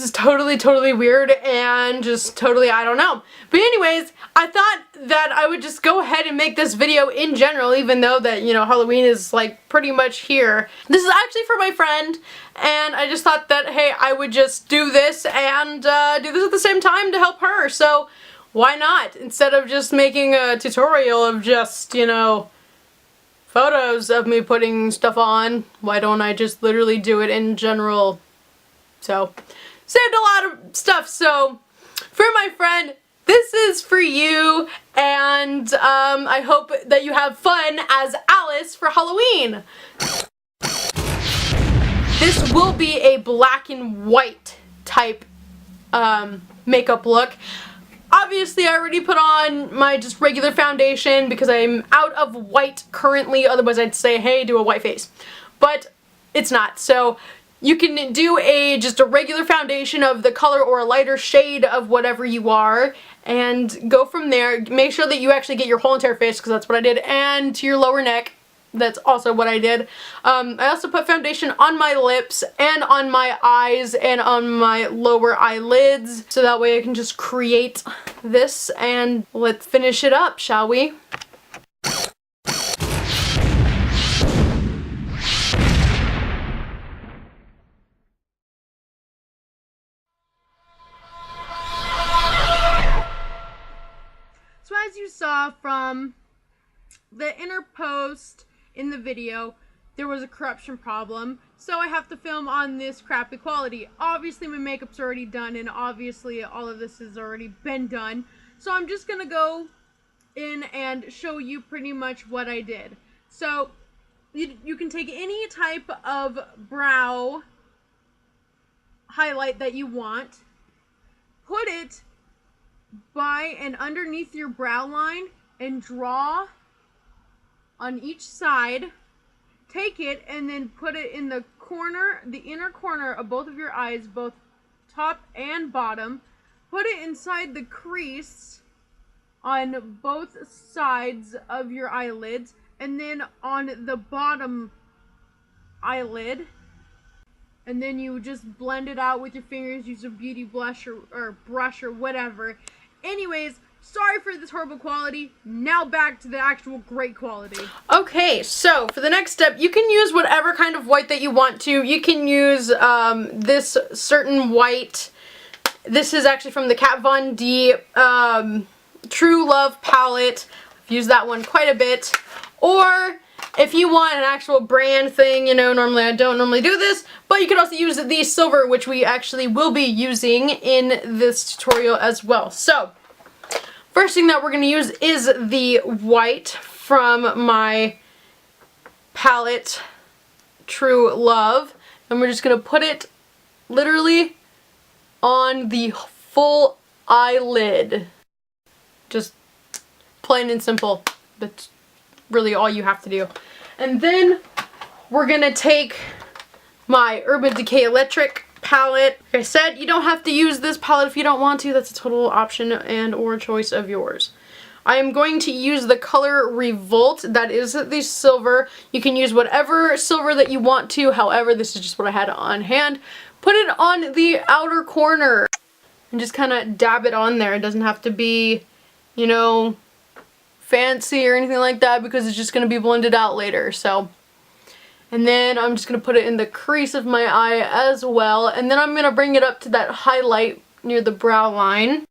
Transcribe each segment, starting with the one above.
this is totally weird and just totally, I don't know. But anyways, I thought that I would just go ahead and make this video in general, even though that, you know, Halloween is like pretty much here. This is actually for my friend, and I just thought that, hey, I would just do this and do this at the same time to help her. So why not? Instead of just making a tutorial of just, you know, photos of me putting stuff on, why don't I just literally do it in general? So, saved a lot of stuff. So, for my friend, this is for you, and I hope that you have fun as Alice for Halloween. This will be a black and white type makeup look. Obviously, I already put on my just regular foundation because I'm out of white currently. Otherwise, I'd say, hey, do a white face. But it's not. So you can do just a regular foundation of the color or a lighter shade of whatever you are and go from there. Make sure that you actually get your whole entire face, because that's what I did, and to your lower neck. That's also what I did. I also put foundation on my lips and on my eyes and on my lower eyelids, so that way I can just create this, and let's finish it up, shall we? So as you saw from the inner post in the video, there was a corruption problem, so I have to film on this crappy quality. Obviously my makeup's already done, and obviously all of this has already been done, so I'm just gonna go in and show you pretty much what I did. So you can take any type of brow highlight that you want, put it by and underneath your brow line, and draw on each side. Take it and then put it in the corner, the inner corner of both of your eyes, both top and bottom. Put it inside the crease on both sides of your eyelids, and then on the bottom eyelid. And then you just blend it out with your fingers, use a beauty blush or brush or whatever. Anyways, sorry for this horrible quality. Now back to the actual great quality. Okay, so for the next step, you can use whatever kind of white that you want to. You can use this certain white. This is actually from the Kat Von D True Love palette. I've used that one quite a bit. Or if you want an actual brand thing, you know, normally I don't normally do this, but you could also use the silver, which we actually will be using in this tutorial as well. So first thing that we're going to use is the white from my palette, True Love. And we're just going to put it literally on the full eyelid. Just plain and simple. That's really all you have to do. And then we're going to take my Urban Decay Electric palette. Like I said, you don't have to use this palette if you don't want to. That's a total option and or choice of yours. I am going to use the color Revolt. That is the silver. You can use whatever silver that you want to. However, this is just what I had on hand. Put it on the outer corner and just kind of dab it on there. It doesn't have to be, you know, fancy or anything like that, because it's just going to be blended out later. So, and then I'm just going to put it in the crease of my eye as well. And then I'm going to bring it up to that highlight near the brow line.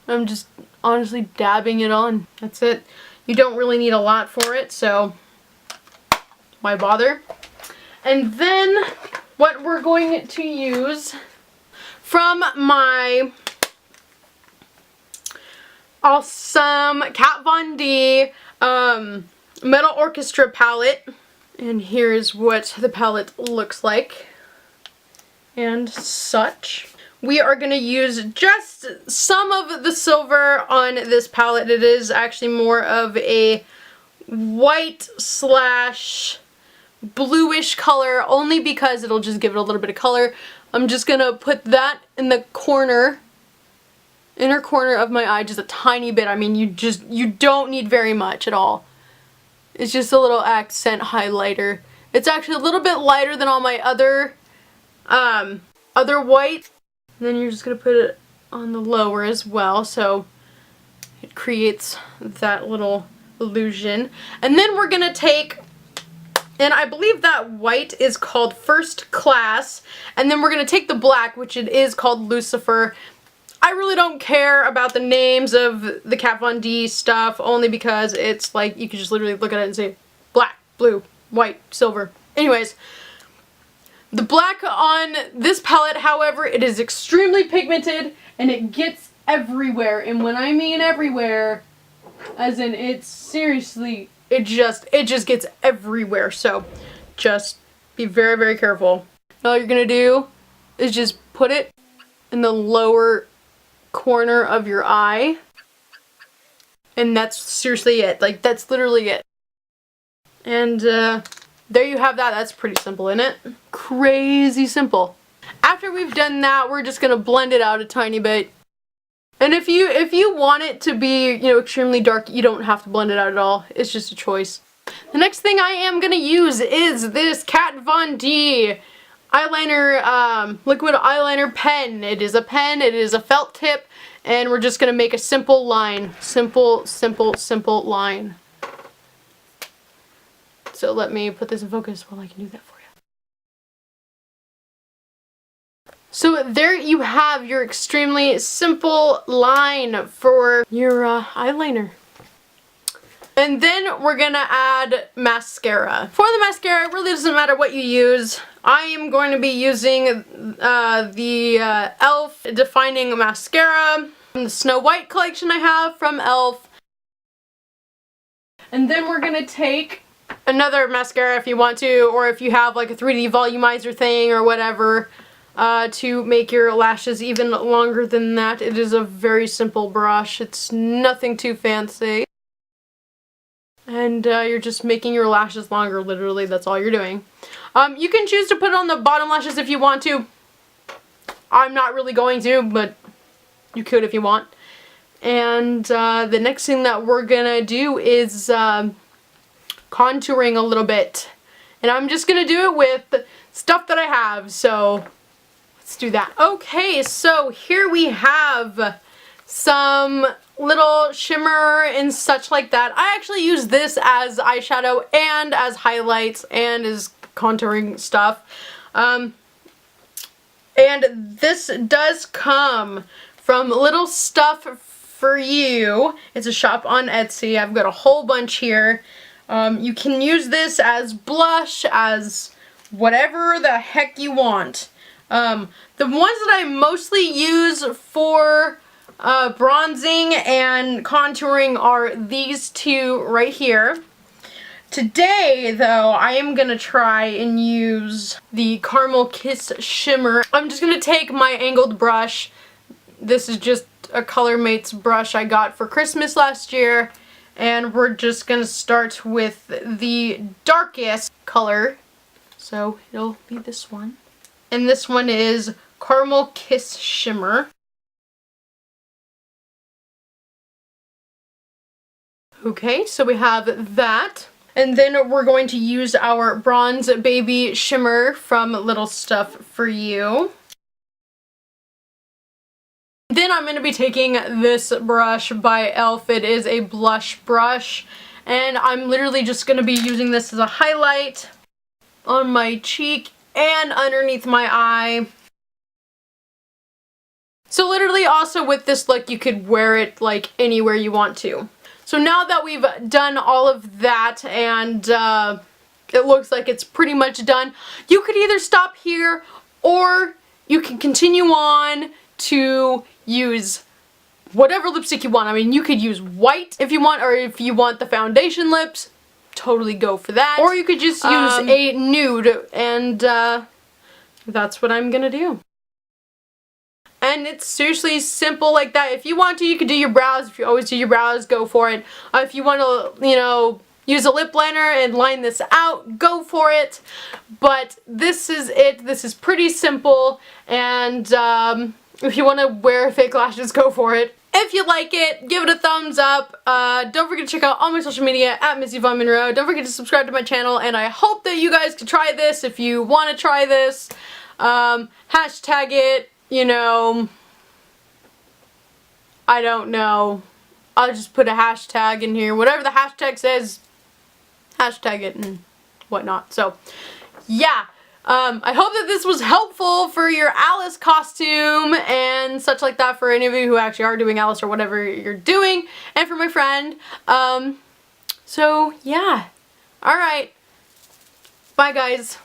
I'm just honestly dabbing it on. That's it. You don't really need a lot for it, so why bother? And then what we're going to use from my awesome Kat Von D Metal Orchestra palette. And here's what the palette looks like and such. We are going to use just some of the silver on this palette. It is actually more of a white slash bluish color, only because it'll just give it a little bit of color. I'm just going to put that in the corner, inner corner of my eye, just a tiny bit. I mean, you don't need very much at all. It's just a little accent highlighter. It's actually a little bit lighter than all my other white. And then you're just going to put it on the lower as well, so it creates that little illusion. And then we're going to take, and I believe that white is called First Class, and then we're going to take the black, which it is called Lucifer. I really don't care about the names of the Kat Von D stuff, only because it's like, you can just literally look at it and say black, blue, white, silver. Anyways, the black on this palette, however, it is extremely pigmented and it gets everywhere. And when I mean everywhere, as in it's seriously, it just gets everywhere. So just be very, very careful. All you're gonna do is just put it in the lower corner of your eye. And that's seriously it. Like, that's literally it. And there you have that. That's pretty simple, isn't it? Crazy simple. After we've done that, we're just gonna blend it out a tiny bit. And if you want it to be, you know, extremely dark, you don't have to blend it out at all. It's just a choice. The next thing I am gonna use is this Kat Von D eyeliner, liquid eyeliner pen. It is a pen, it is a felt tip, and we're just gonna make a simple line. Simple, simple, simple line. So let me put this in focus while I can do that for you. So there you have your extremely simple line for your eyeliner. And then we're gonna add mascara. For the mascara, it really doesn't matter what you use. I am going to be using the e.l.f. Defining Mascara from the Snow White collection I have from e.l.f. And then we're gonna take another mascara if you want to, or if you have like a 3D volumizer thing or whatever, to make your lashes even longer than that. It is a very simple brush. It's nothing too fancy. And you're just making your lashes longer, literally. That's all you're doing. You can choose to put it on the bottom lashes if you want to. I'm not really going to, but you could if you want. And the next thing that we're gonna do is contouring a little bit. And I'm just gonna do it with stuff that I have, so let's do that. Okay, so here we have some little shimmer and such like that. I actually use this as eyeshadow and as highlights and as contouring stuff. And this does come from Little Stuff For You. It's a shop on Etsy. I've got a whole bunch here. You can use this as blush, as whatever the heck you want. The ones that I mostly use for bronzing and contouring are these two right here. Today, though, I am going to try and use the Caramel Kiss Shimmer. I'm just going to take my angled brush. This is just a Color Mates brush I got for Christmas last year. And we're just going to start with the darkest color. So it'll be this one. And this one is Caramel Kiss Shimmer. Okay, so we have that. And then we're going to use our Bronze Baby Shimmer from Little Stuff For You. Then I'm going to be taking this brush by e.l.f. It is a blush brush. And I'm literally just going to be using this as a highlight on my cheek and underneath my eye. So literally also with this look, you could wear it like anywhere you want to. So now that we've done all of that and it looks like it's pretty much done, you could either stop here or you can continue on to use whatever lipstick you want. I mean, you could use white if you want, or if you want the foundation lips, totally go for that. Or you could just use a nude, and that's what I'm gonna do. And it's seriously simple like that. If you want to, you could do your brows. If you always do your brows, go for it. If you want to, you know, use a lip liner and line this out, go for it. But this is it. This is pretty simple. And if you want to wear fake lashes, go for it. If you like it, give it a thumbs up. Don't forget to check out all my social media at Missy Von Monroe. Don't forget to subscribe to my channel. And I hope that you guys can try this if you want to try this. Hashtag it. you know, I don't know. I'll just put a hashtag in here. Whatever the hashtag says, hashtag it and whatnot. So, yeah. I hope that this was helpful for your Alice costume and such like that for any of you who actually are doing Alice or whatever you're doing, and for my friend. So, yeah. Alright. Bye, guys.